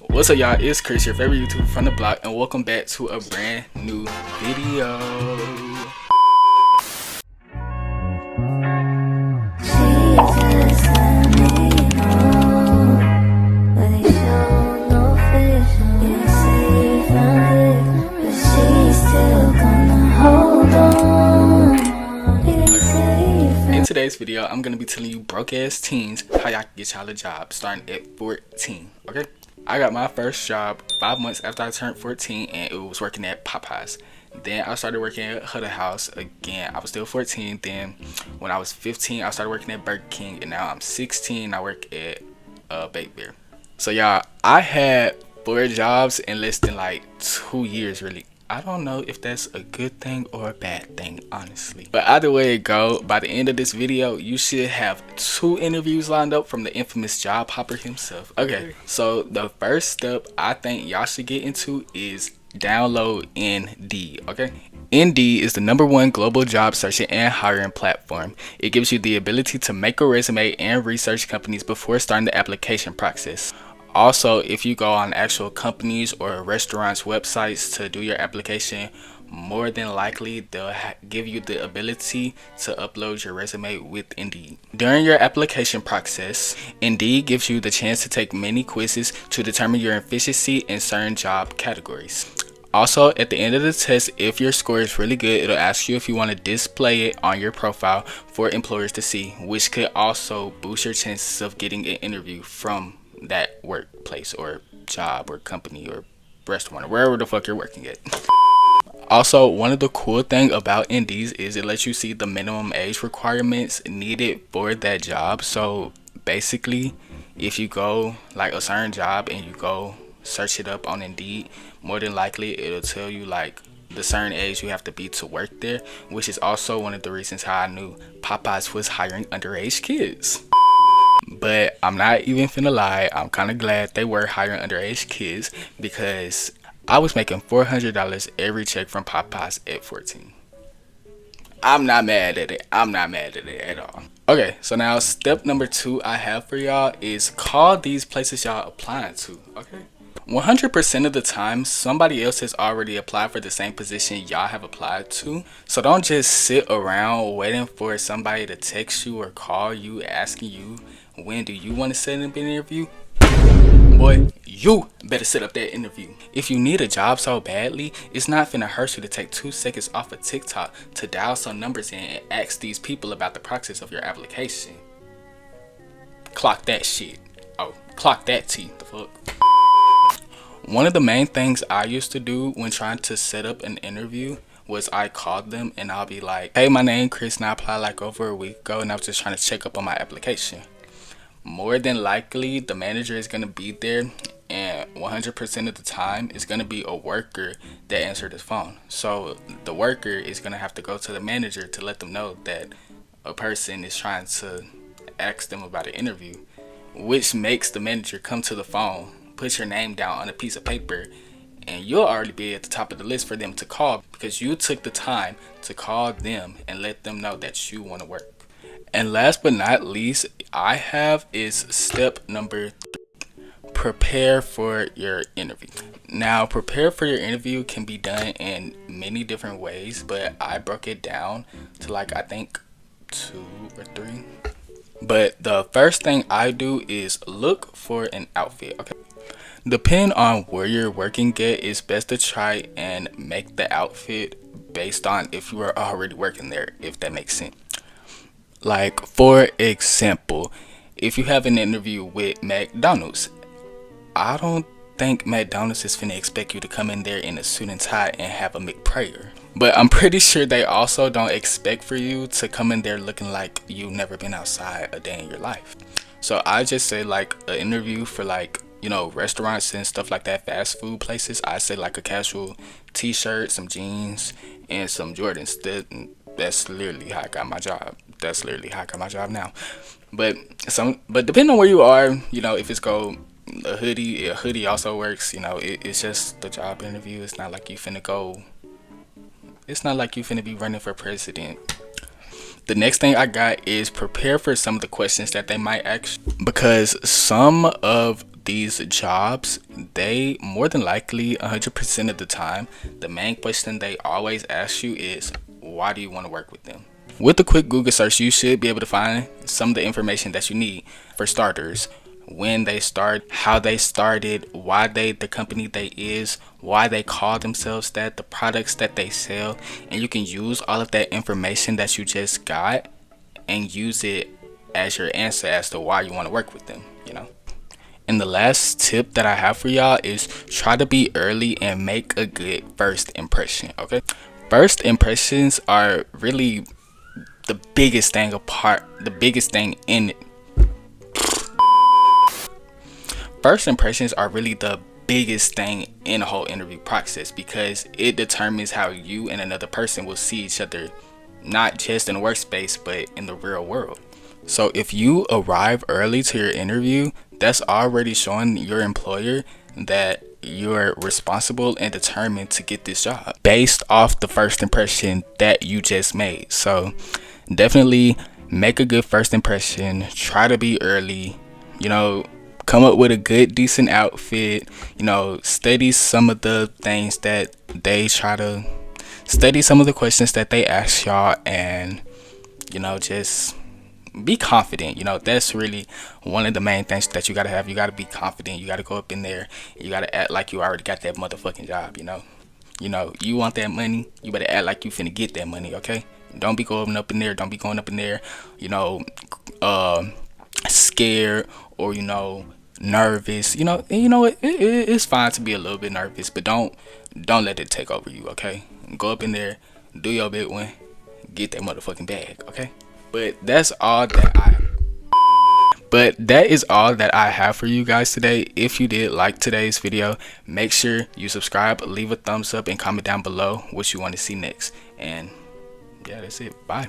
What's up, y'all? It's Chris, your favorite YouTuber from the block, and welcome back to a brand new video. In today's video, I'm gonna be telling you broke ass teens how y'all can get y'all a job starting at 14. Okay, I got my first job 5 months after I turned 14, and it was working at Popeyes. Then I started working at Howto House again. I was still 14. Then when I was 15, I started working at Burger King, and now I'm 16. I work at Baked Bear. So y'all, I had 4 jobs in less than like 2 years, really. I don't know if that's a good thing or a bad thing, honestly. But either way it go, by the end of this video, you should have 2 interviews lined up from the infamous job hopper himself. Okay, so the first step I think y'all should get into is download Indeed, okay? Indeed is the #1 global job searching and hiring platform. It gives you the ability to make a resume and research companies before starting the application process. Also, if you go on actual companies or restaurants' websites to do your application, more than likely they'll give you the ability to upload your resume with Indeed. During your application process, Indeed gives you the chance to take many quizzes to determine your efficiency in certain job categories. Also, at the end of the test, if your score is really good, it'll ask you if you want to display it on your profile for employers to see, which could also boost your chances of getting an interview from that workplace or job or company or restaurant or wherever the fuck you're working at. Also, one of the cool thing about Indeed is it lets you see the minimum age requirements needed for that job. So basically, if you go like a certain job and you go search it up on Indeed, more than likely it'll tell you like the certain age you have to be to work there, which is also one of the reasons how I knew Popeyes was hiring underage kids. But I'm not even finna lie, I'm kind of glad they were hiring underage kids because I was making $400 every check from Popeyes at 14. I'm not mad at it. I'm not mad at it at all. Okay, so now step number 2 I have for y'all is call these places y'all applying to, okay? 100% of the time, somebody else has already applied for the same position y'all have applied to. So don't just sit around waiting for somebody to text you or call you asking you when do you want to set up an interview. Boy, you better set up that interview. If you need a job so badly, it's not finna hurt you to take 2 seconds off of TikTok to dial some numbers in and ask these people about the process of your application. Clock that shit. Oh, clock that T. The fuck? One of the main things I used to do when trying to set up an interview was I called them and I'll be like, hey, my name Chris and I applied like over a week ago and I was just trying to check up on my application. More than likely the manager is going to be there, and 100% of the time it's going to be a worker that answered his phone. So the worker is going to have to go to the manager to let them know that a person is trying to ask them about an interview, which makes the manager come to the phone, put your name down on a piece of paper, and you'll already be at the top of the list for them to call because you took the time to call them and let them know that you want to work. And last but not least, I have is step number 3. Prepare for your interview. Now, prepare for your interview can be done in many different ways, but I broke it down to like I think 2 or 3. But the first thing I do is look for an outfit. Okay. Depending on where you're working at, it's best to try and make the outfit based on if you are already working there, if that makes sense. Like, for example, if you have an interview with McDonald's, I don't think McDonald's is finna expect you to come in there in a suit and tie and have a McPrayer. But I'm pretty sure they also don't expect for you to come in there looking like you've never been outside a day in your life. So I just say like an interview for like, you know, restaurants and stuff like that, fast food places, I say like a casual t-shirt, some jeans, and some Jordans. That's literally how I got my job. That's literally how I got my job now. But depending on where you are, you know, if it's a hoodie also works. You know, it's just the job interview. It's not like you finna be running for president. The next thing I got is prepare for some of the questions that they might ask, because some of these jobs, they more than likely 100% of the time, the main question they always ask you is, why do you want to work with them? With a quick Google search, you should be able to find some of the information that you need. For starters, when they start, how they started, why the company they is, why they call themselves that, the products that they sell, and you can use all of that information that you just got and use it as your answer as to why you want to work with them, you know. And the last tip that I have for y'all is try to be early and make a good first impression. Okay, first impressions are really the biggest thing in it. First impressions are really the biggest thing in the whole interview process, because it determines how you and another person will see each other, not just in the workspace but in the real world. So if you arrive early to your interview, that's already showing your employer that you're responsible and determined to get this job based off the first impression that you just made. So definitely make a good first impression. Try to be early, you know, come up with a good decent outfit, you know, study some of the things that they study some of the questions that they ask y'all, and you know, just be confident. You know, that's really one of the main things that you gotta have. You gotta be confident. You gotta go up in there, you gotta act like you already got that motherfucking job. You know, you want that money, you better act like you finna get that money. Okay, don't be going up in there, you know, scared, or you know, nervous. You know it's fine to be a little bit nervous, but don't let it take over you. Okay, go up in there, do your big one, get that motherfucking bag. Okay, but that is all that I have for you guys today. If you did like today's video, make sure you subscribe, leave a thumbs up, and comment down below what you want to see next. And yeah, that's it. Bye.